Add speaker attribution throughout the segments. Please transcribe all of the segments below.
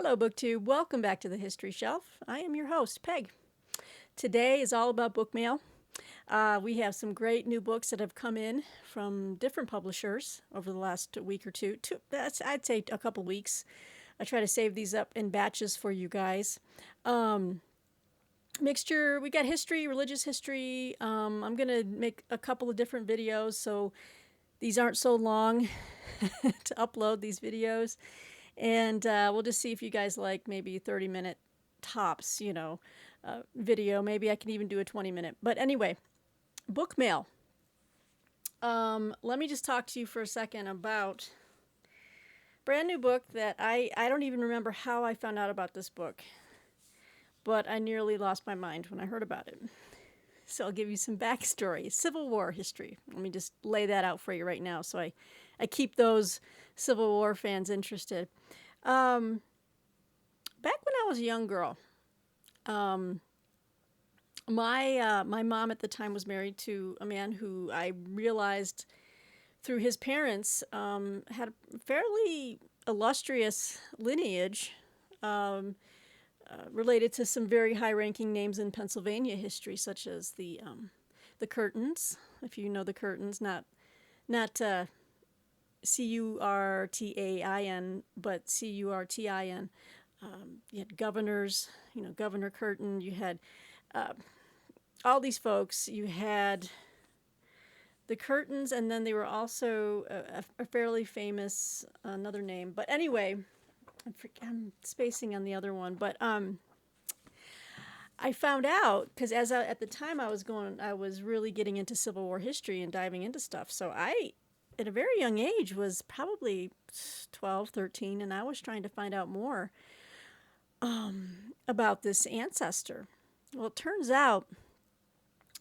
Speaker 1: Hello, BookTube. Welcome back to the History Shelf. I am your host, Peg. Today is all about book mail. We have some great new books that have come in from different publishers over the last week or two. I'd say a couple weeks. I try to save these up in batches for you guys. Mixture, we got history, religious history. I'm going to make a couple of different videos, so these aren't so long to upload these videos. And we'll just see if you guys like maybe 30-minute tops, video. Maybe I can even do a 20-minute. But anyway, book mail. Let me just talk to you for a second about a brand new book that I don't even remember how I found out about this book. But I nearly lost my mind when I heard about it. So I'll give you some backstory. Civil War history. Let me just lay that out for you right now so I keep those Civil War fans interested. Back when I was a young girl, my mom at the time was married to a man who I realized through his parents had a fairly illustrious lineage related to some very high-ranking names in Pennsylvania history, such as the Curtins, if you know the Curtins, not Curtain, but Curtin. You had governors, Governor Curtin. You had all these folks. You had the Curtins, and then they were also a fairly famous another name. But anyway, I'm spacing on the other one. But I found out because at the time I was really getting into Civil War history and diving into stuff. So I, at a very young age, was probably 12, 13, and I was trying to find out more about this ancestor. Well, it turns out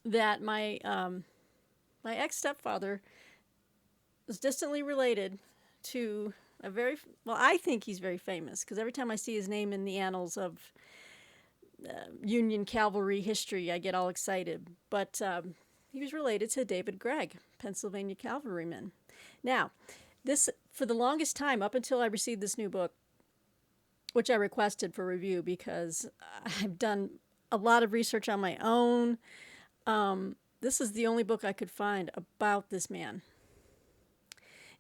Speaker 1: that my ex-stepfather was distantly related to I think he's very famous because every time I see his name in the annals of Union cavalry history, I get all excited. But he was related to David Gregg, Pennsylvania cavalryman. Now, this, for the longest time, up until I received this new book, which I requested for review because I've done a lot of research on my own, this is the only book I could find about this man.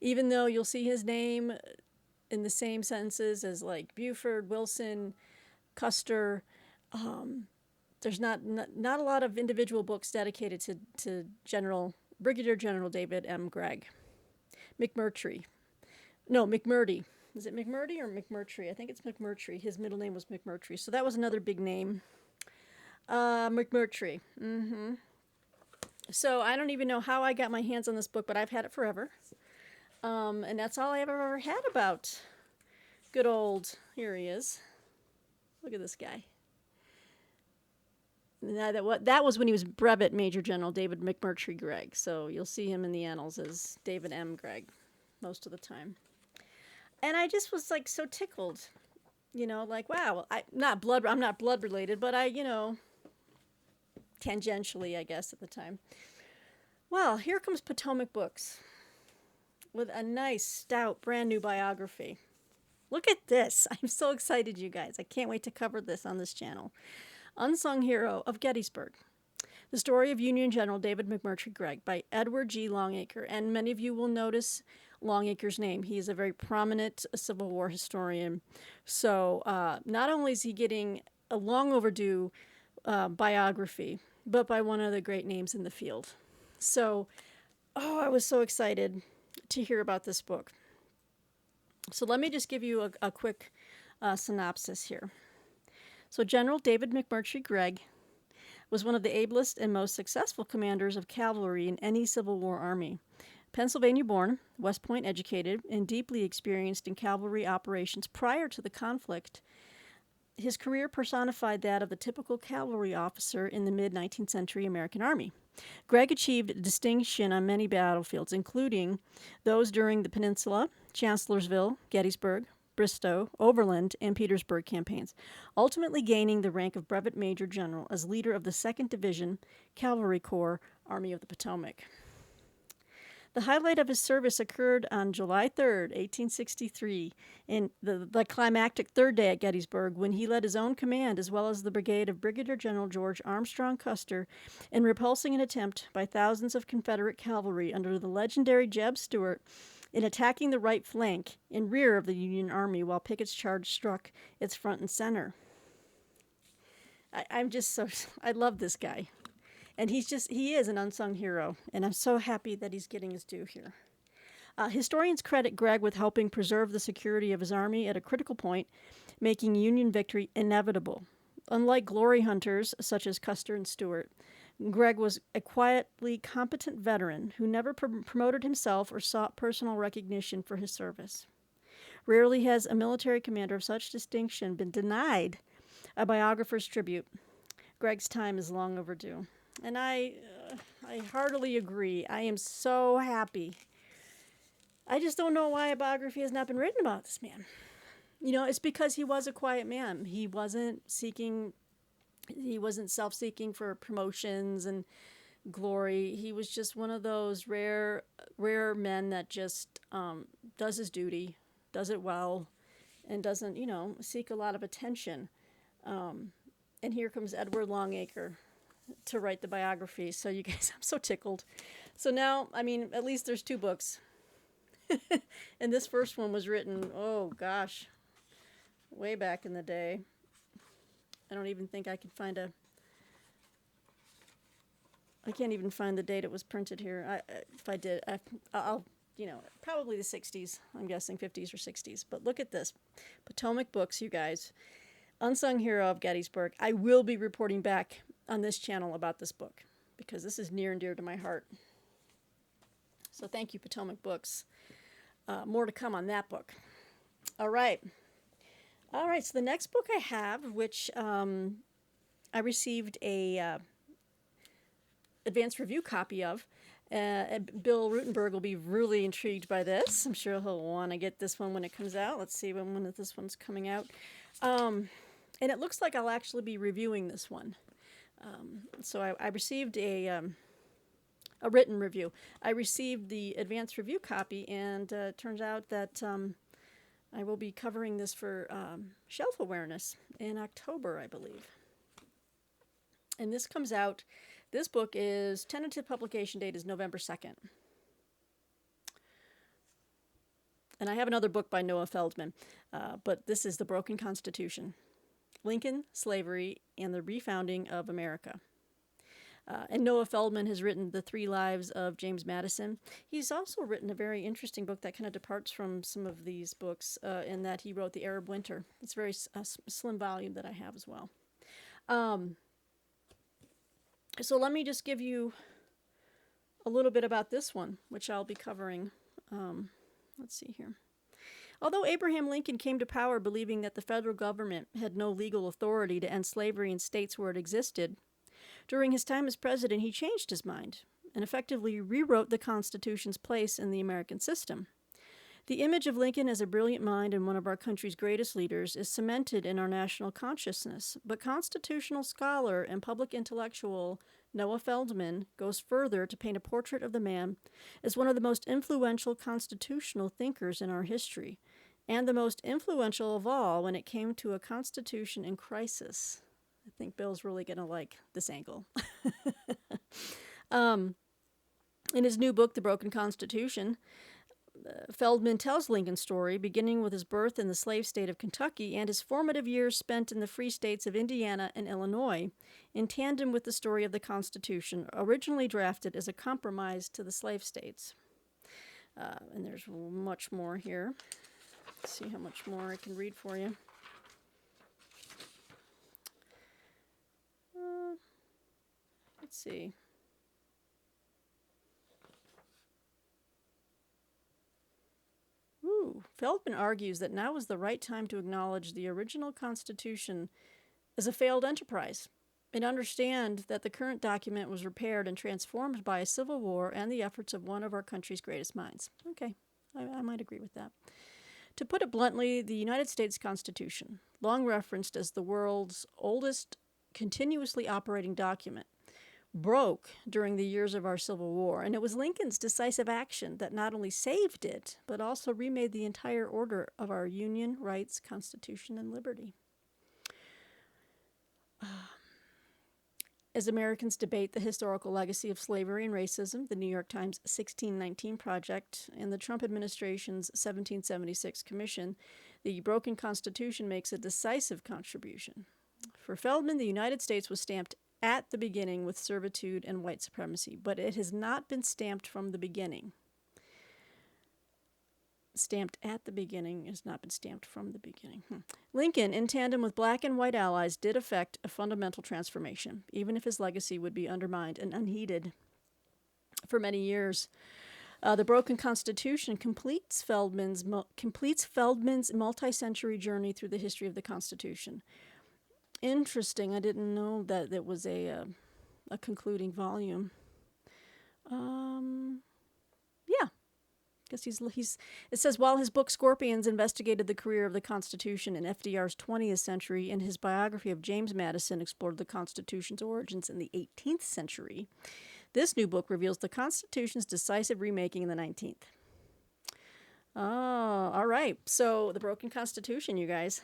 Speaker 1: Even though you'll see his name in the same sentences as like Buford, Wilson, Custer, there's not a lot of individual books dedicated to Brigadier General David M. Gregg. McMurtry. No, McMurdy. Is it McMurdy or McMurtry? I think it's McMurtry. His middle name was McMurtry. So that was another big name. McMurtry. So I don't even know how I got my hands on this book, but I've had it forever. And that's all I ever had about good old, here he is. Look at this guy. That was when he was Brevet Major General David McMurtry Gregg. So you'll see him in the annals as David M. Gregg most of the time. And I just was like so tickled, like, wow, I'm not blood related, but tangentially, I guess, at the time. Well, here comes Potomac Books with a nice, stout, brand new biography. Look at this. I'm so excited, you guys. I can't wait to cover this on this channel. Unsung Hero of Gettysburg. The Story of Union General David McMurtry Gregg by Edward G. Longacre. And many of you will notice Longacre's name. He is a very prominent Civil War historian. So not only is he getting a long overdue biography, but by one of the great names in the field. So, I was so excited to hear about this book. So let me just give you a quick synopsis here. So General David McMurtry Gregg was one of the ablest and most successful commanders of cavalry in any Civil War army. Pennsylvania-born, West Point educated, and deeply experienced in cavalry operations prior to the conflict, his career personified that of the typical cavalry officer in the mid-19th century American Army. Gregg achieved distinction on many battlefields, including those during the Peninsula, Chancellorsville, Gettysburg, Bristow, Overland, and Petersburg campaigns, ultimately gaining the rank of Brevet Major General as leader of the 2nd Division Cavalry Corps, Army of the Potomac. The highlight of his service occurred on July 3rd, 1863, in the climactic third day at Gettysburg, when he led his own command, as well as the brigade of Brigadier General George Armstrong Custer, in repulsing an attempt by thousands of Confederate cavalry under the legendary Jeb Stuart in attacking the right flank in rear of the Union Army while Pickett's charge struck its front and center. I love this guy. And he is an unsung hero, and I'm so happy that he's getting his due here. Historians credit Gregg with helping preserve the security of his army at a critical point, making Union victory inevitable. Unlike glory hunters such as Custer and Stuart, Gregg was a quietly competent veteran who never promoted himself or sought personal recognition for his service. Rarely has a military commander of such distinction been denied a biographer's tribute. Gregg's time is long overdue. And I heartily agree. I am so happy. I just don't know why a biography has not been written about this man. You know, it's because he was a quiet man. He wasn't self-seeking for promotions and glory. He was just one of those rare men that just does his duty, does it well, and doesn't, seek a lot of attention. And here comes Edward Longacre to write the biography. So you guys, I'm so tickled. So now, at least there's 2 books. And this first one was written, oh gosh, way back in the day. I don't even think I can find I can't even find the date it was printed here. If I did, I'll probably the 60s, I'm guessing 50s or 60s. But look at this. Potomac Books, you guys. Unsung Hero of Gettysburg. I will be reporting back on this channel about this book because this is near and dear to my heart. So thank you, Potomac Books. More to come on that book. All right. So the next book I have, which I received a advanced review copy of, Bill Rutenberg will be really intrigued by this. I'm sure he'll want to get this one when it comes out. Let's see when this one's coming out. And it looks like I'll actually be reviewing this one. So I received a written review. I received the advanced review copy, and it turns out that I will be covering this for shelf awareness in October, I believe. And this comes out, this book is, tentative publication date is November 2nd. And I have another book by Noah Feldman, but this is The Broken Constitution, Lincoln, Slavery, and the Refounding of America. And Noah Feldman has written The 3 Lives of James Madison. He's also written a very interesting book that kind of departs from some of these books in that he wrote The Arab Winter. It's a very slim volume that I have as well. So let me just give you a little bit about this one, which I'll be covering. Let's see here. Although Abraham Lincoln came to power believing that the federal government had no legal authority to end slavery in states where it existed, during his time as president, he changed his mind and effectively rewrote the Constitution's place in the American system. The image of Lincoln as a brilliant mind and one of our country's greatest leaders is cemented in our national consciousness, but constitutional scholar and public intellectual Noah Feldman goes further to paint a portrait of the man as one of the most influential constitutional thinkers in our history, and the most influential of all when it came to a constitution in crisis. I think Bill's really going to like this angle. In his new book, The Broken Constitution, Feldman tells Lincoln's story, beginning with his birth in the slave state of Kentucky and his formative years spent in the free states of Indiana and Illinois, in tandem with the story of the Constitution, originally drafted as a compromise to the slave states. And there's much more here. Let's see how much more I can read for you. Let's see. Feldman argues that now is the right time to acknowledge the original Constitution as a failed enterprise and understand that the current document was repaired and transformed by a civil war and the efforts of one of our country's greatest minds. Okay, I might agree with that. To put it bluntly, the United States Constitution, long referenced as the world's oldest continuously operating document, broke during the years of our Civil War, and it was Lincoln's decisive action that not only saved it, but also remade the entire order of our Union, rights, Constitution, and liberty. As Americans debate the historical legacy of slavery and racism, the New York Times 1619 Project and the Trump administration's 1776 Commission, the broken Constitution makes a decisive contribution. For Feldman, the United States was stamped at the beginning with servitude and white supremacy, but it has not been stamped from the beginning. Stamped at the beginning has not been stamped from the beginning. Lincoln, in tandem with black and white allies, did effect a fundamental transformation, even if his legacy would be undermined and unheeded for many years. The broken Constitution completes Feldman's multi-century journey through the history of the Constitution. Interesting. I didn't know that it was a concluding volume. Yeah. Because it says, while his book Scorpions investigated the career of the Constitution in FDR's 20th century, and his biography of James Madison explored the Constitution's origins in the 18th century, this new book reveals the Constitution's decisive remaking in the 19th. Oh, all right. So, the broken Constitution, you guys.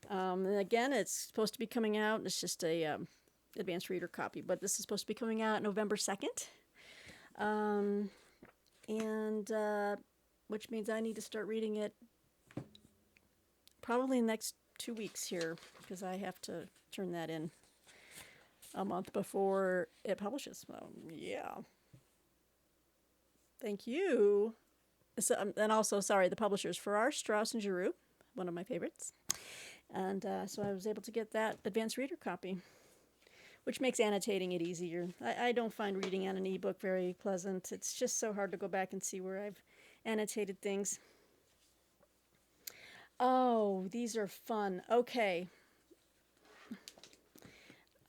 Speaker 1: And again, it's supposed to be coming out. It's just a advanced reader copy, but this is supposed to be coming out November 2nd. Which means I need to start reading it probably in the next 2 weeks here, because I have to turn that in a month before it publishes. Yeah. Thank you. So, and also, sorry, the publishers, Farrar, Straus, and Giroux, one of my favorites. And so I was able to get that advanced reader copy, which makes annotating it easier. I don't find reading on an ebook very pleasant. It's just so hard to go back and see where I've annotated things. Oh, these are fun. Okay.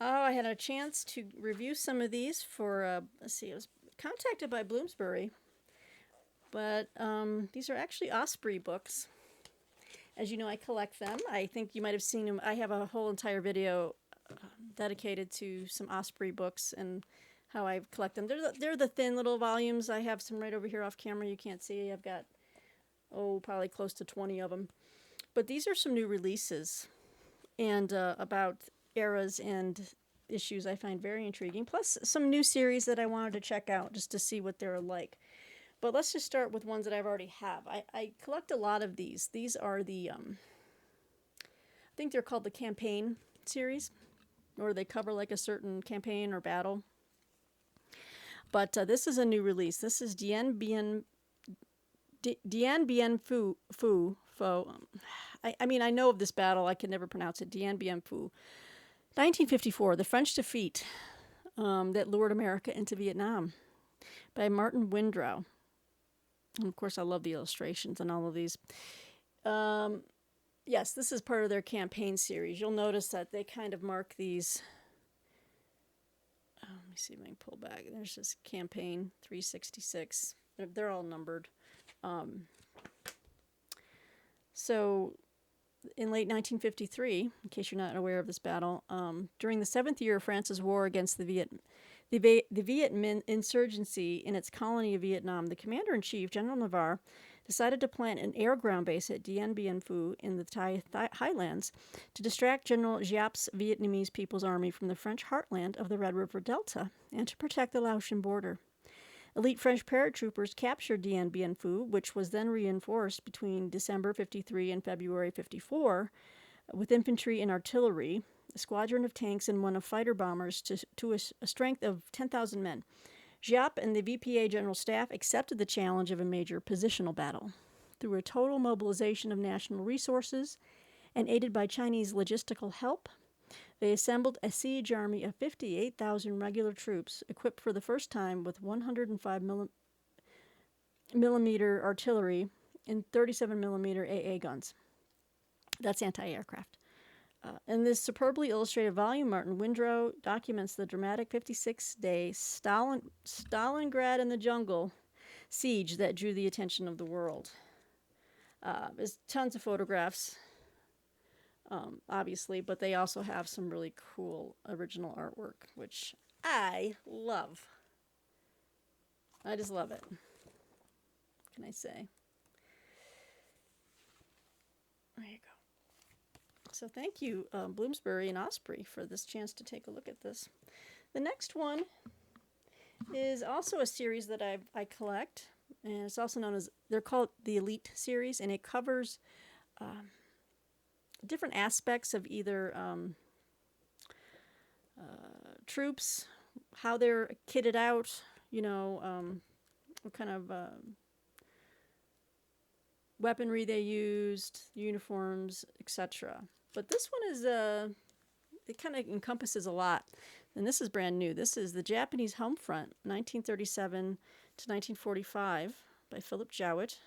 Speaker 1: Oh, I had a chance to review some of these for, let's see, I was contacted by Bloomsbury, but these are actually Osprey books. As you know, I collect them. I think you might have seen them. I have a whole entire video dedicated to some Osprey books and how I collect them. They're the thin little volumes. I have some right over here off camera. You can't see. I've got, probably close to 20 of them. But these are some new releases and about eras and issues I find very intriguing. Plus some new series that I wanted to check out just to see what they're like. But let's just start with ones that I've already have. I collect a lot of these. These are the, I think they're called the campaign series, or they cover like a certain campaign or battle. But this is a new release. This is Dien Bien Phu. I mean, I know of this battle. I can never pronounce it. Dien Bien Phu. 1954, the French defeat that lured America into Vietnam, by Martin Windrow. And of course, I love the illustrations and all of these. Yes, this is part of their campaign series. You'll notice that they kind of mark these. Let me see if I can pull back. There's this campaign 366. They're all numbered. So, in late 1953, in case you're not aware of this battle, during the 7th year of France's war against the Viet Minh insurgency in its colony of Vietnam, the commander-in-chief, General Navarre, decided to plant an air-ground base at Dien Bien Phu in the Thai highlands to distract General Giap's Vietnamese People's Army from the French heartland of the Red River Delta and to protect the Laotian border. Elite French paratroopers captured Dien Bien Phu, which was then reinforced between December 53 and February 54 with infantry and artillery, a squadron of tanks, and one of fighter bombers to a strength of 10,000 men. Giap and the VPA General Staff accepted the challenge of a major positional battle. Through a total mobilization of national resources and aided by Chinese logistical help, they assembled a siege army of 58,000 regular troops equipped for the first time with 105 millimeter artillery and 37 millimeter AA guns. That's anti-aircraft. In this superbly illustrated volume, Martin Windrow documents the dramatic 56-day Stalingrad in the jungle siege that drew the attention of the world. There's tons of photographs, obviously, but they also have some really cool original artwork, which I love. I just love it. What can I say? There you go. So thank you, Bloomsbury and Osprey, for this chance to take a look at this. The next one is also a series that I collect, and it's also known as, they're called the Elite series, and it covers different aspects of either troops, how they're kitted out, what kind of weaponry they used, uniforms, etc. But this one is it kind of encompasses a lot, and this is brand new. This is the Japanese Home Front, 1937 to 1945, by Philip Jowett,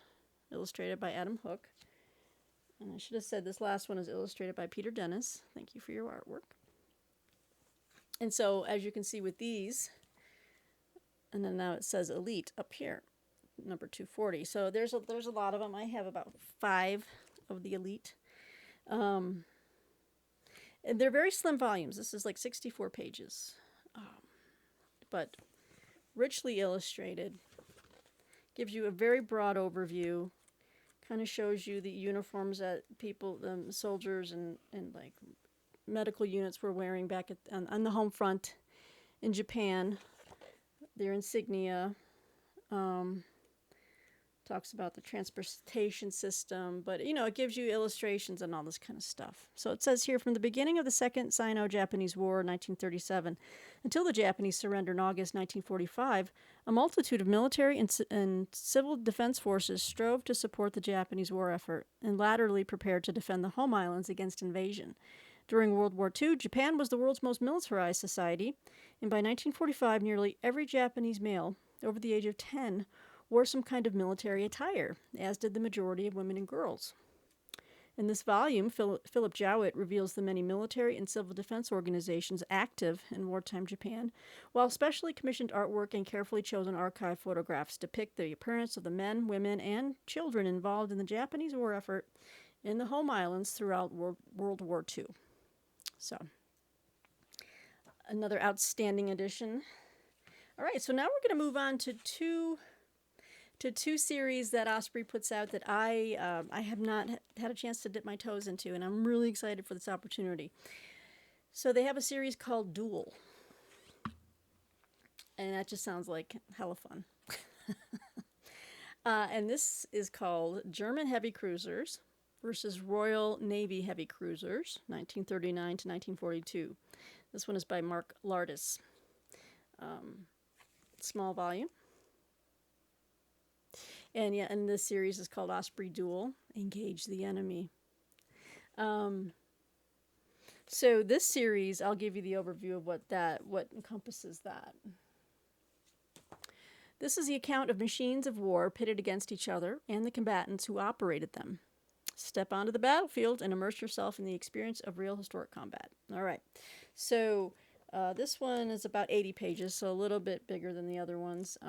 Speaker 1: illustrated by Adam Hook. And I should have said this last one is illustrated by Peter Dennis. Thank you for your artwork. And so, as you can see with these, and then now it says Elite up here, number 240. So there's a lot of them. I have about 5 of the Elite. And they're very slim volumes. This is like 64 pages. But richly illustrated. Gives you a very broad overview. Kind of shows you the uniforms that people, soldiers and like medical units were wearing back on the home front in Japan. Their insignia. Talks about the transportation system, but it gives you illustrations and all this kind of stuff. So it says here, from the beginning of the Second Sino-Japanese War, 1937, until the Japanese surrender in August 1945, a multitude of military and civil defense forces strove to support the Japanese war effort and latterly prepared to defend the home islands against invasion. During World War II, Japan was the world's most militarized society, and by 1945, nearly every Japanese male over the age of 10 wore some kind of military attire, as did the majority of women and girls. In this volume, Philip Jowett reveals the many military and civil defense organizations active in wartime Japan, while specially commissioned artwork and carefully chosen archive photographs depict the appearance of the men, women, and children involved in the Japanese war effort in the home islands throughout World War II. So, another outstanding edition. All right, so now we're going to move on to two series that Osprey puts out that I have not had a chance to dip my toes into, and I'm really excited for this opportunity. So they have a series called Duel, and that just sounds like hella fun. And this is called German Heavy Cruisers versus Royal Navy Heavy Cruisers, 1939 to 1942. This one is by Mark Lardis. Small volume. And this series is called Osprey Duel, Engage the Enemy. So this series, I'll give you the overview of what encompasses that. This is the account of machines of war pitted against each other and the combatants who operated them. Step onto the battlefield and immerse yourself in the experience of real historic combat. All right. So this one is about 80 pages, so a little bit bigger than the other ones.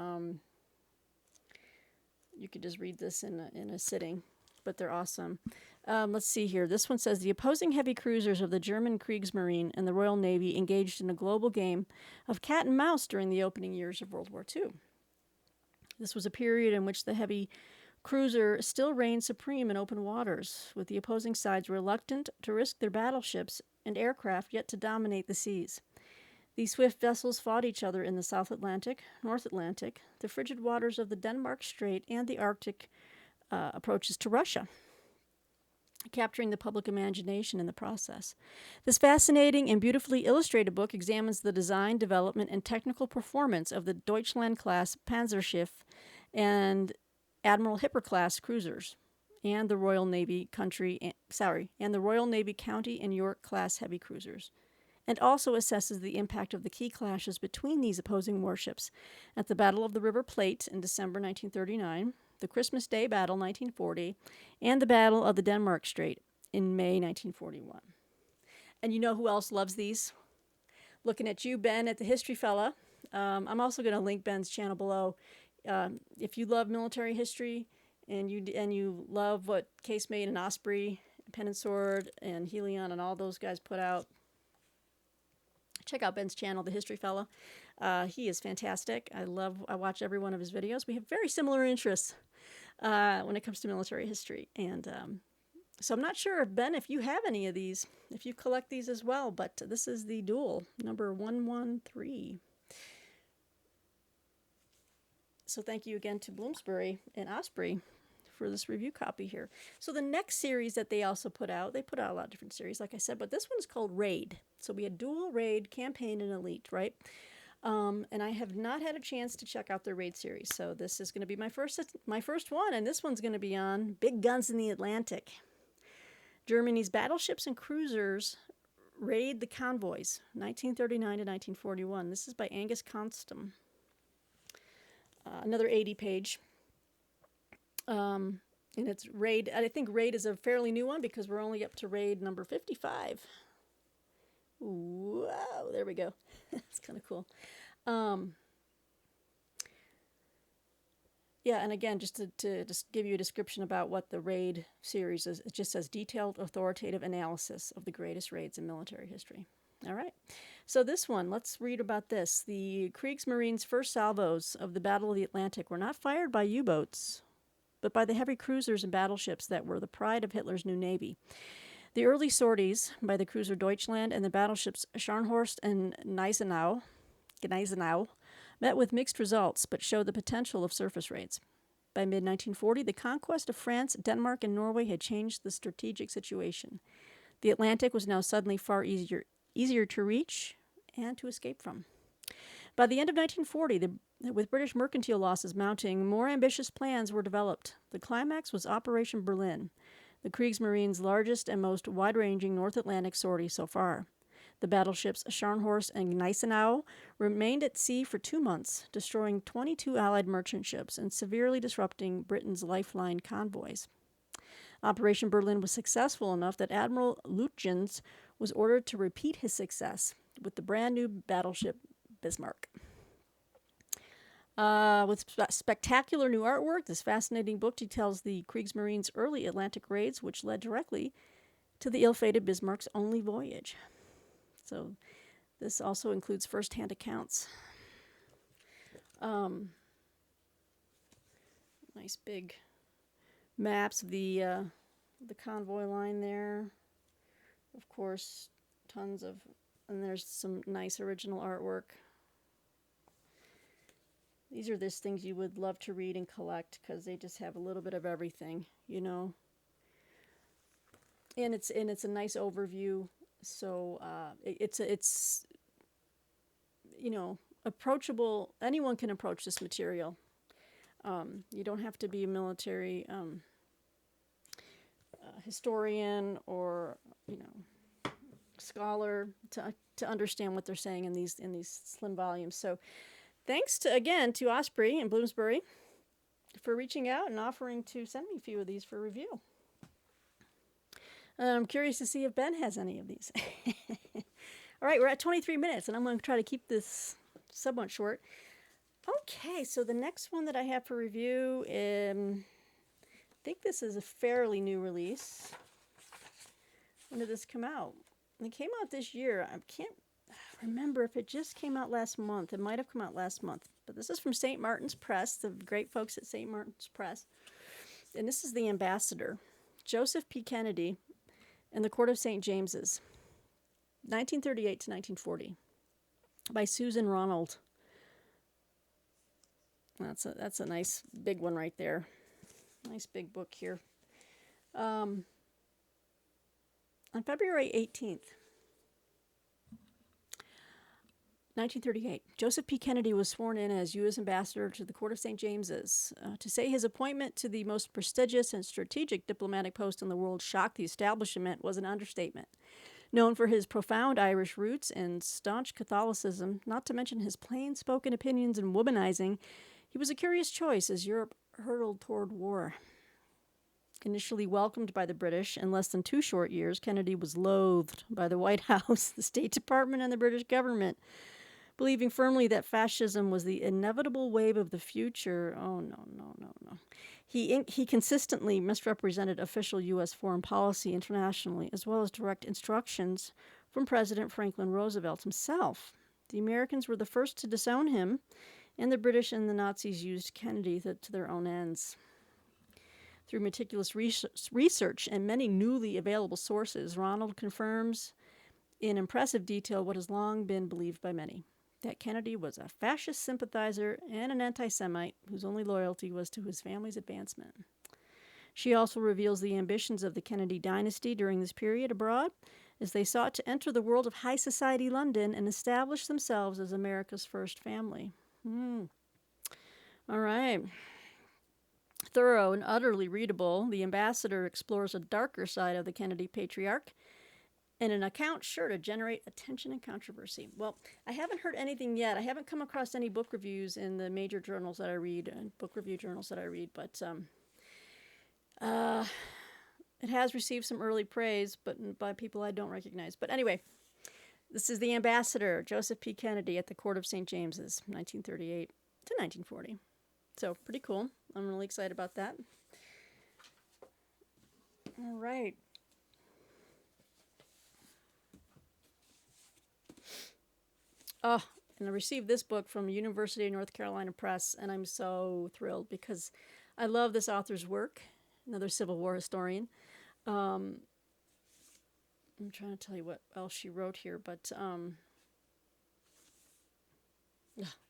Speaker 1: You could just read this in a sitting, but they're awesome. Let's see here. This one says, the opposing heavy cruisers of the German Kriegsmarine and the Royal Navy engaged in a global game of cat and mouse during the opening years of World War II. This was a period in which the heavy cruiser still reigned supreme in open waters, with the opposing sides reluctant to risk their battleships and aircraft yet to dominate the seas. These swift vessels fought each other in the South Atlantic, North Atlantic, the frigid waters of the Denmark Strait, and the Arctic approaches to Russia, capturing the public imagination in the process. This fascinating and beautifully illustrated book examines the design, development, and technical performance of the Deutschland-class Panzerschiff and Admiral Hipper-class cruisers, and the Royal Navy County and York-class heavy cruisers, and also assesses the impact of the key clashes between these opposing warships at the Battle of the River Plate in December 1939, the Christmas Day Battle 1940, and the Battle of the Denmark Strait in May 1941. And you know who else loves these? Looking at you, Ben, at the History Fella. I'm also going to link Ben's channel below. If you love military history and you love what Casemate and Osprey, Pen and Sword, and Helion and all those guys put out, Check out Ben's channel, The History Fellow. He is fantastic. I watch every one of his videos. We have very similar interests when it comes to military history. And so I'm not sure, Ben, if you have any of these, if you collect these as well, but this is the Duel, number 113. So thank you again to Bloomsbury and Osprey for this review copy here. So the next series that they also put out, they put out a lot of different series, like I said, but this one's called Raid. So we had Duel, Raid, Campaign, and Elite, right? And I have not had a chance to check out their Raid series. So this is going to be my first one, and this one's going to be on Big Guns in the Atlantic. Germany's battleships and cruisers raid the convoys, 1939 to 1941. This is by Angus Constam. Another 80-page. And it's Raid. I think Raid is a fairly new one because we're only up to Raid number 55. Wow, there we go. It's kind of cool. Yeah, and again, just to just give you a description about what the Raid series is, it just says detailed, authoritative analysis of the greatest raids in military history. All right. So this one, let's read about this. The Kriegsmarine's first salvos of the Battle of the Atlantic were not fired by U-boats, but by the heavy cruisers and battleships that were the pride of Hitler's new navy. The early sorties by the cruiser Deutschland and the battleships Scharnhorst and Gneisenau met with mixed results, but showed the potential of surface raids. By mid-1940, the conquest of France, Denmark, and Norway had changed the strategic situation. The Atlantic was now suddenly far easier to reach and to escape from. By the end of 1940, with British mercantile losses mounting, more ambitious plans were developed. The climax was Operation Berlin, the Kriegsmarine's largest and most wide-ranging North Atlantic sortie so far. The battleships Scharnhorst and Gneisenau remained at sea for 2 months, destroying 22 Allied merchant ships and severely disrupting Britain's lifeline convoys. Operation Berlin was successful enough that Admiral Lütjens was ordered to repeat his success with the brand new battleship Bismarck. With spectacular new artwork, this fascinating book details the Kriegsmarine's early Atlantic raids, which led directly to the ill-fated Bismarck's only voyage. So this also includes first-hand accounts. Nice big maps of the convoy line there. Of course, tons of, and there's some nice original artwork. These are just things you would love to read and collect because they just have a little bit of everything, you know. And it's a nice overview. So it's you know, approachable. Anyone can approach this material. You don't have to be a military historian or, you know, scholar to understand what they're saying in these slim volumes. So thanks again to Osprey and Bloomsbury for reaching out and offering to send me a few of these for review. I'm curious to see if Ben has any of these. All right, we're at 23 minutes, and I'm going to try to keep this somewhat short. Okay, so the next one that I have for review, I think this is a fairly new release. When did this come out? It came out this year. I can't remember if it just came out last month. It might have come out last month. But this is from St. Martin's Press, the great folks at St. Martin's Press. And this is The Ambassador, Joseph P. Kennedy, and the Court of St. James's, 1938 to 1940, by Susan Ronald. That's a nice big one right there. Nice big book here. On February 18th, 1938, Joseph P. Kennedy was sworn in as U.S. Ambassador to the Court of St. James's. To say his appointment to the most prestigious and strategic diplomatic post in the world shocked the establishment was an understatement. Known for his profound Irish roots and staunch Catholicism, not to mention his plain-spoken opinions and womanizing, he was a curious choice as Europe hurtled toward war. Initially welcomed by the British, in less than 2 short years, Kennedy was loathed by the White House, the State Department, and the British government. Believing firmly that fascism was the inevitable wave of the future. Oh, no. He consistently misrepresented official U.S. foreign policy internationally, as well as direct instructions from President Franklin Roosevelt himself. The Americans were the first to disown him, and the British and the Nazis used Kennedy to their own ends. Through meticulous research and many newly available sources, Ronald confirms in impressive detail what has long been believed by many, that Kennedy was a fascist sympathizer and an anti-Semite whose only loyalty was to his family's advancement. She also reveals the ambitions of the Kennedy dynasty during this period abroad, as they sought to enter the world of high society London and establish themselves as America's first family. All right. Thorough and utterly readable, The Ambassador explores a darker side of the Kennedy patriarch and an account sure to generate attention and controversy. Well, I haven't heard anything yet. I haven't come across any book reviews in the major journals that I read, book review journals that I read, but it has received some early praise, but by people I don't recognize. But anyway, this is The Ambassador, Joseph P. Kennedy at the Court of St. James's, 1938 to 1940. So, pretty cool. I'm really excited about that. All right. Oh, and I received this book from University of North Carolina Press, and I'm so thrilled because I love this author's work, another Civil War historian. I'm trying to tell you what else she wrote here, but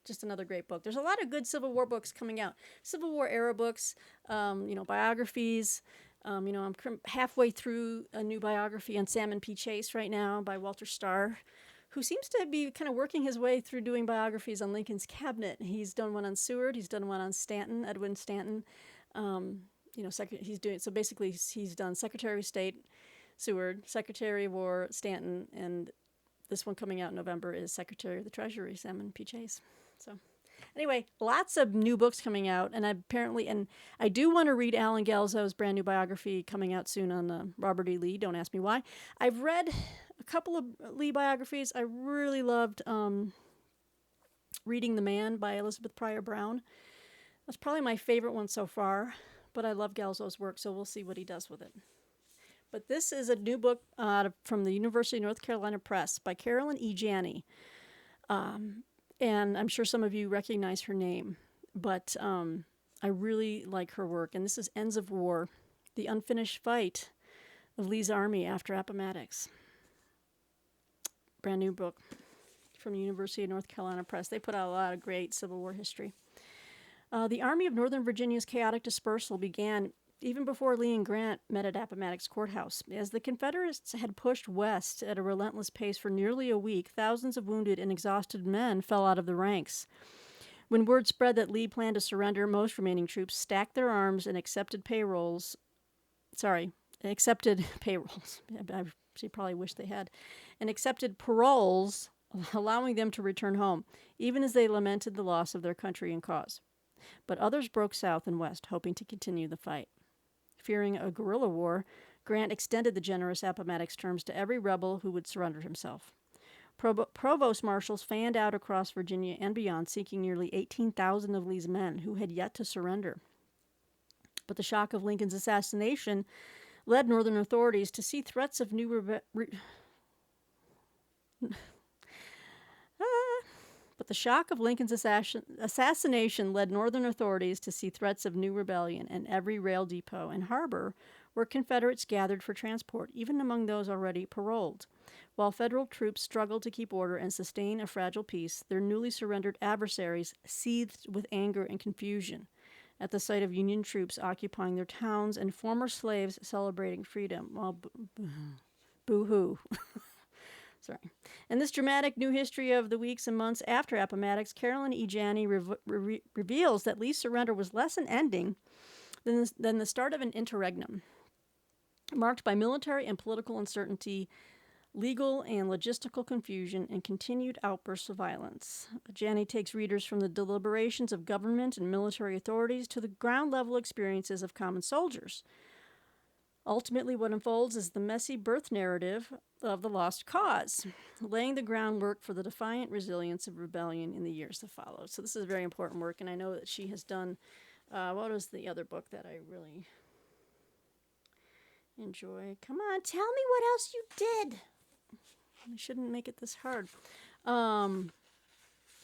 Speaker 1: just another great book. There's a lot of good Civil War books coming out. Civil War era books, biographies. I'm halfway through a new biography on Salmon P. Chase right now by Walter Starr, who seems to be kind of working his way through doing biographies on Lincoln's cabinet. He's done one on Seward. He's done one on Stanton, Edwin Stanton. He's done Secretary of State Seward, Secretary of War Stanton, and this one coming out in November is Secretary of the Treasury, Salmon P. Chase. So anyway, lots of new books coming out, and I do want to read Alan Gelzo's brand new biography coming out soon on Robert E. Lee. Don't ask me why. I've read a couple of Lee biographies. I really loved Reading the Man by Elizabeth Pryor Brown. That's probably my favorite one so far, but I love Gelzo's work, so we'll see what he does with it. But this is a new book from the University of North Carolina Press by Carolyn E. Janney. And I'm sure some of you recognize her name, but I really like her work. And this is Ends of War, The Unfinished Fight of Lee's Army After Appomattox. Brand new book from the University of North Carolina Press. They put out a lot of great Civil War history. The Army of Northern Virginia's chaotic dispersal began even before Lee and Grant met at Appomattox Courthouse. As the Confederates had pushed west at a relentless pace for nearly a week, thousands of wounded and exhausted men fell out of the ranks. When word spread that Lee planned to surrender, most remaining troops stacked their arms and accepted payrolls. I actually probably wish they had. And accepted paroles, allowing them to return home, even as they lamented the loss of their country and cause. But others broke south and west, hoping to continue the fight. Fearing a guerrilla war, Grant extended the generous Appomattox terms to every rebel who would surrender himself. Provost marshals fanned out across Virginia and beyond, seeking nearly 18,000 of Lee's men who had yet to surrender. But the shock of Lincoln's assassination led Northern authorities to see threats of new assassination led Northern authorities to see threats of new rebellion in every rail depot and harbor where Confederates gathered for transport, even among those already paroled. While Federal troops struggled to keep order and sustain a fragile peace, their newly surrendered adversaries seethed with anger and confusion at the sight of Union troops occupying their towns and former slaves celebrating freedom. Well, boo-hoo. Sorry. In this dramatic new history of the weeks and months after Appomattox, Carolyn E. Janney reveals that Lee's surrender was less an ending than the start of an interregnum, marked by military and political uncertainty, legal and logistical confusion, and continued outbursts of violence. Janney takes readers from the deliberations of government and military authorities to the ground-level experiences of common soldiers. Ultimately, what unfolds is the messy birth narrative of the lost cause, laying the groundwork for the defiant resilience of rebellion in the years that followed. So this is very important work, and I know that she has done, what was the other book that I really enjoy? Come on, tell me what else you did. I shouldn't make it this hard. Well,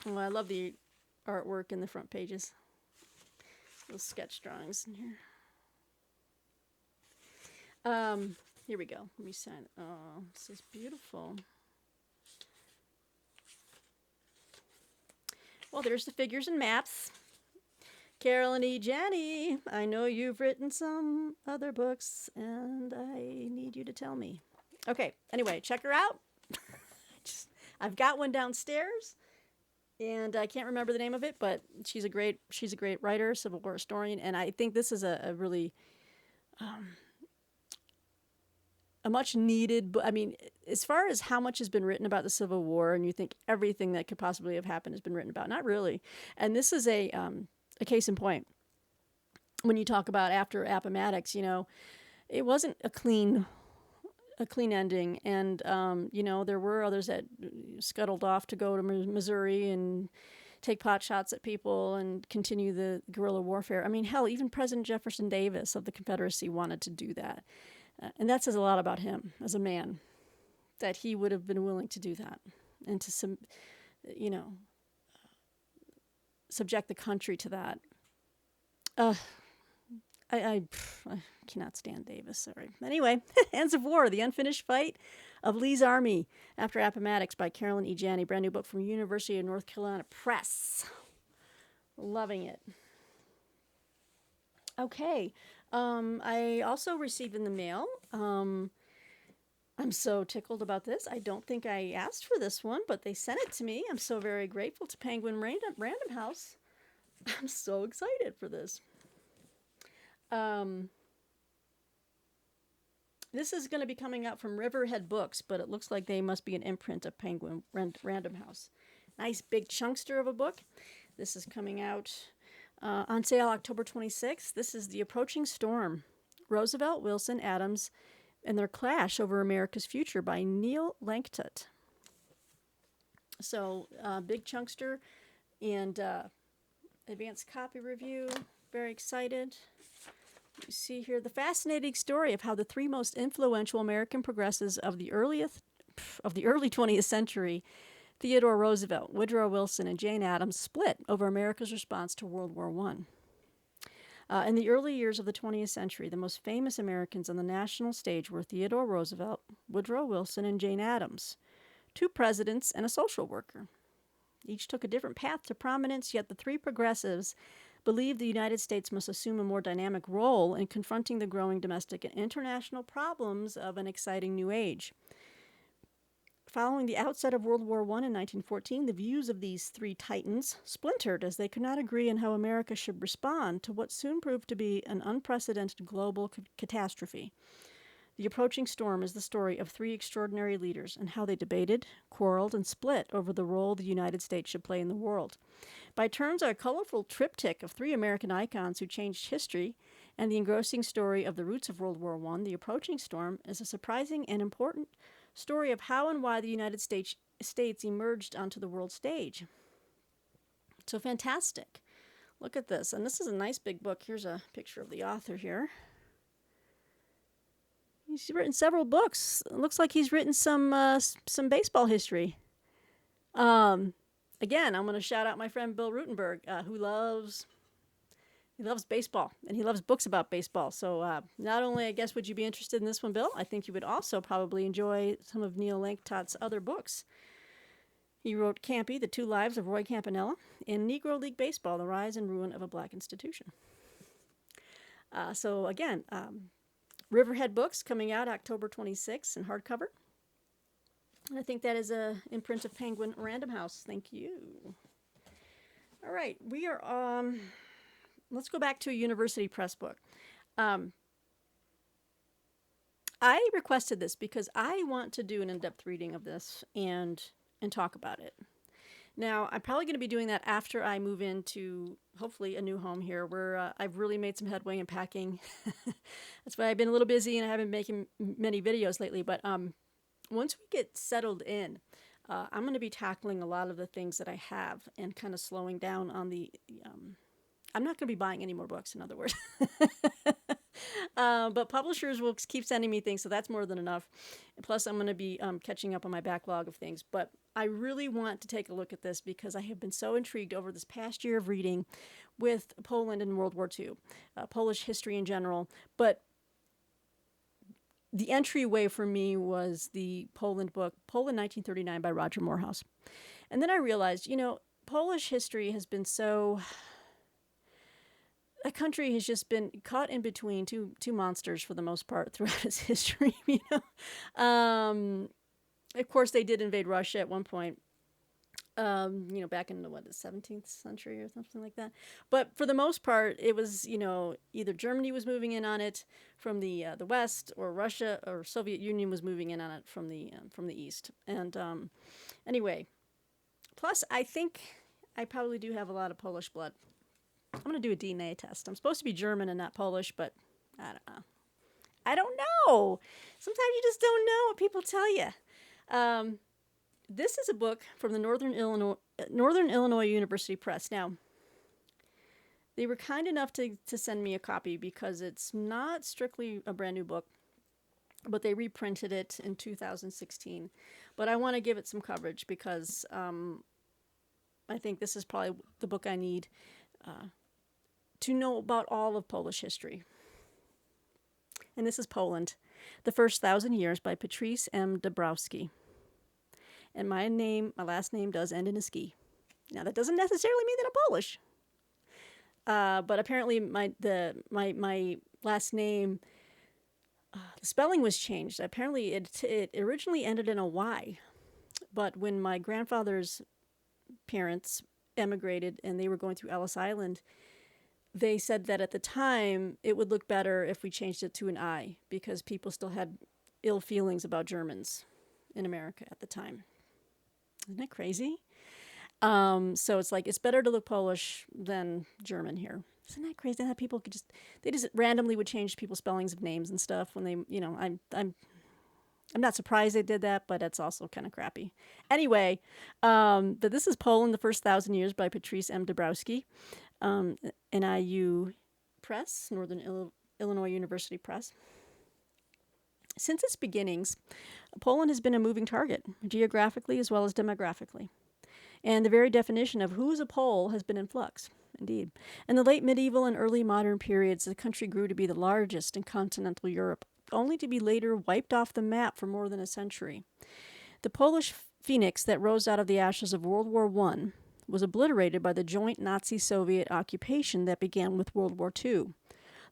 Speaker 1: I love the artwork in the front pages. Little sketch drawings in here. Here we go. Let me sign. Oh, this is beautiful. Well, there's the figures and maps. Carolyn E. Janney, I know you've written some other books, and I need you to tell me. Okay, anyway, check her out. I've got one downstairs, and I can't remember the name of it, but she's a great writer, Civil War historian, and I think this is a really a much needed book. I mean, as far as how much has been written about the Civil War, and you think everything that could possibly have happened has been written about, not really. And this is a case in point. When you talk about after Appomattox, it wasn't a clean ending, and there were others that scuttled off to go to Missouri and take pot shots at people and continue the guerrilla warfare. I mean, hell, even President Jefferson Davis of the Confederacy wanted to do that. And that says a lot about him as a man, that he would have been willing to do that and to, subject the country to that. I cannot stand Davis, sorry. Anyway, Hands of War, The Unfinished Fight of Lee's Army After Appomattox by Carolyn E. Janney, brand new book from University of North Carolina Press. Loving it. Okay. I also received in the mail, I'm so tickled about this. I don't think I asked for this one, but they sent it to me. I'm so very grateful to Penguin Random House. I'm so excited for this. This is going to be coming out from Riverhead Books, but it looks like they must be an imprint of Penguin Random House. Nice big chunkster of a book. This is coming out on sale October 26th. This is The Approaching Storm, Roosevelt, Wilson, Adams, and Their Clash Over America's Future by Neil Langtut. So, big chunkster and advanced copy review. Very excited. You see here the fascinating story of how the three most influential American progressives of the early 20th century, Theodore Roosevelt, Woodrow Wilson, and Jane Addams, split over America's response to World War I. In the early years of the 20th century, the most famous Americans on the national stage were Theodore Roosevelt, Woodrow Wilson, and Jane Addams, two presidents and a social worker. Each took a different path to prominence, yet the three progressives believed the United States must assume a more dynamic role in confronting the growing domestic and international problems of an exciting new age. Following the outset of World War I in 1914, the views of these three titans splintered as they could not agree on how America should respond to what soon proved to be an unprecedented global catastrophe. The Approaching Storm is the story of three extraordinary leaders and how they debated, quarreled, and split over the role the United States should play in the world. By turns, a colorful triptych of three American icons who changed history and the engrossing story of the roots of World War I, The Approaching Storm is a surprising and important story of how and why the United States emerged onto the world stage. So fantastic. Look at this. And this is a nice big book. Here's a picture of the author here. He's written several books. It looks like he's written some baseball history. Again, I'm going to shout out my friend Bill Rutenberg, who loves baseball, and he loves books about baseball. So not only, I guess, would you be interested in this one, Bill, I think you would also probably enjoy some of Neil Langtut's other books. He wrote Campy, The Two Lives of Roy Campanella, and Negro League Baseball, The Rise and Ruin of a Black Institution. So again, Riverhead Books coming out October 26th in hardcover. And I think that is an imprint of Penguin Random House. Thank you. All right, we are... let's go back to a University Press book. I requested this because I want to do an in-depth reading of this and talk about it. Now, I'm probably going to be doing that after I move into, hopefully, a new home here where I've really made some headway in packing. That's why I've been a little busy and I haven't been making many videos lately. But once we get settled in, I'm going to be tackling a lot of the things that I have and kind of slowing down on the... I'm not going to be buying any more books, in other words. But publishers will keep sending me things, so that's more than enough. And plus, I'm going to be catching up on my backlog of things. But I really want to take a look at this because I have been so intrigued over this past year of reading with Poland and World War II, Polish history in general. But the entryway for me was the Poland book, Poland 1939 by Roger Morehouse. And then I realized, Polish history has been so... A country has just been caught in between two monsters for the most part throughout its history. Of course, they did invade Russia at one point. Back in the 17th century or something like that. But for the most part, it was either Germany was moving in on it from the west, or Russia or Soviet Union was moving in on it from the east. And anyway, plus I think I probably do have a lot of Polish blood. I'm going to do a DNA test. I'm supposed to be German and not Polish, but I don't know. Sometimes you just don't know what people tell you. This is a book from the Northern Illinois University Press. Now, they were kind enough to send me a copy because it's not strictly a brand new book, but they reprinted it in 2016. But I want to give it some coverage because I think this is probably the book I need to know about all of Polish history. And this is Poland, The First 1,000 Years by Patrice M. Dabrowski. And my last name does end in a ski. Now, that doesn't necessarily mean that I'm Polish. But apparently my last name, the spelling was changed. Apparently it originally ended in a Y. But when my grandfather's parents emigrated and they were going through Ellis Island, they said that at the time it would look better if we changed it to an I because people still had ill feelings about Germans in America at the time. Isn't that crazy? So it's like it's better to look Polish than German here. Isn't that crazy? That people could they just randomly would change people's spellings of names and stuff when they, I'm not surprised they did that, but it's also kind of crappy. Anyway, but this is Poland, The First 1,000 Years by Patrice M. Dabrowski, NIU Press, Northern Illinois University Press. Since its beginnings, Poland has been a moving target, geographically as well as demographically. And the very definition of who is a Pole has been in flux, indeed. In the late medieval and early modern periods, the country grew to be the largest in continental Europe, only to be later wiped off the map for more than a century. The Polish phoenix that rose out of the ashes of World War I was obliterated by the joint Nazi-Soviet occupation that began with World War II.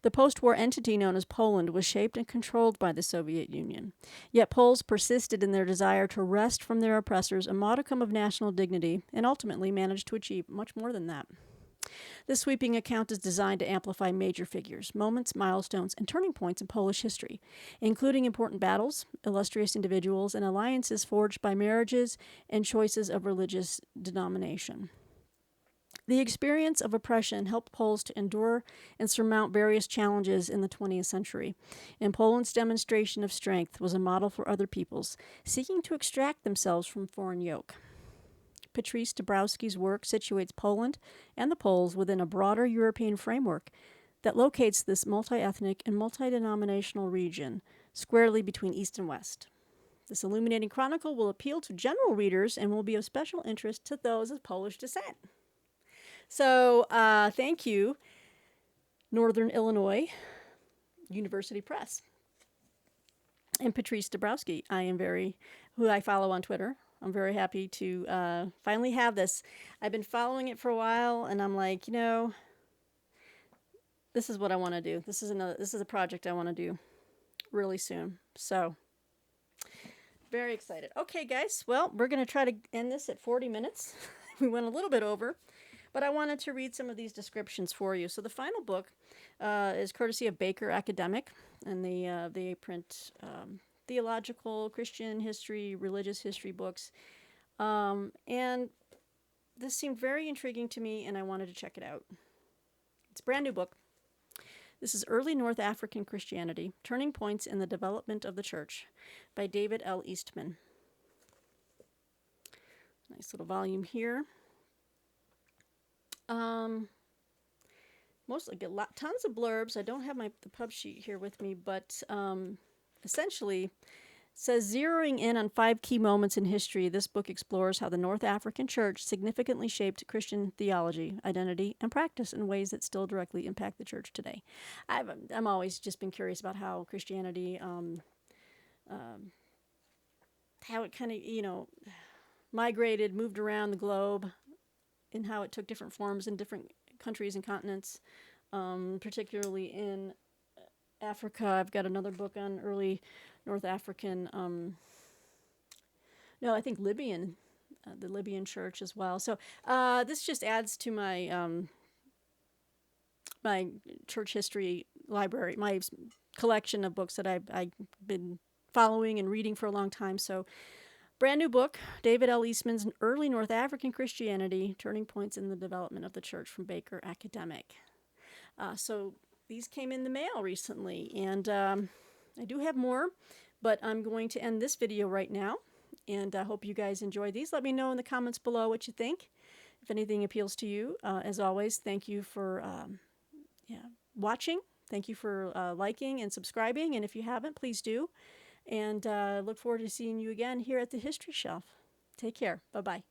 Speaker 1: The post-war entity known as Poland was shaped and controlled by the Soviet Union. Yet Poles persisted in their desire to wrest from their oppressors a modicum of national dignity and ultimately managed to achieve much more than that. This sweeping account is designed to amplify major figures, moments, milestones, and turning points in Polish history, including important battles, illustrious individuals, and alliances forged by marriages and choices of religious denomination. The experience of oppression helped Poles to endure and surmount various challenges in the 20th century, and Poland's demonstration of strength was a model for other peoples seeking to extract themselves from foreign yoke. Patrice Dabrowski's work situates Poland and the Poles within a broader European framework that locates this multi-ethnic and multi-denominational region squarely between East and West. This illuminating chronicle will appeal to general readers and will be of special interest to those of Polish descent. So, thank you, Northern Illinois University Press. And Patrice Dabrowski, who I follow on Twitter. I'm very happy to finally have this. I've been following it for a while, and I'm like, this is what I want to do. This is a project I want to do really soon. So, very excited. Okay, guys. Well, we're going to try to end this at 40 minutes. We went a little bit over, but I wanted to read some of these descriptions for you. So the final book is courtesy of Baker Academic, and they print theological, Christian history, religious history books. And this seemed very intriguing to me, and I wanted to check it out. It's a brand new book. This is Early North African Christianity, Turning Points in the Development of the Church by David L. Eastman. Nice little volume here. mostly get tons of blurbs. I don't have the pub sheet here with me, but essentially says, zeroing in on 5 key moments in history, this book explores how the North African church significantly shaped Christian theology, identity, and practice in ways that still directly impact the church today. I'm always just been curious about how Christianity, how it kind of, migrated, moved around the globe, and how it took different forms in different countries and continents, particularly in Africa. I've got another book on early North African, no, I think Libyan, the Libyan church as well. So this just adds to my my church history library, my collection of books that I've been following and reading for a long time. So brand new book, David L. Eastman's Early North African Christianity, Turning Points in the Development of the Church from Baker Academic. So these came in the mail recently, and I do have more, but I'm going to end this video right now, and I hope you guys enjoy these. Let me know in the comments below what you think, if anything appeals to you. As always, thank you for watching. Thank you for liking and subscribing, and if you haven't, please do. And look forward to seeing you again here at the History Shelf. Take care. Bye-bye.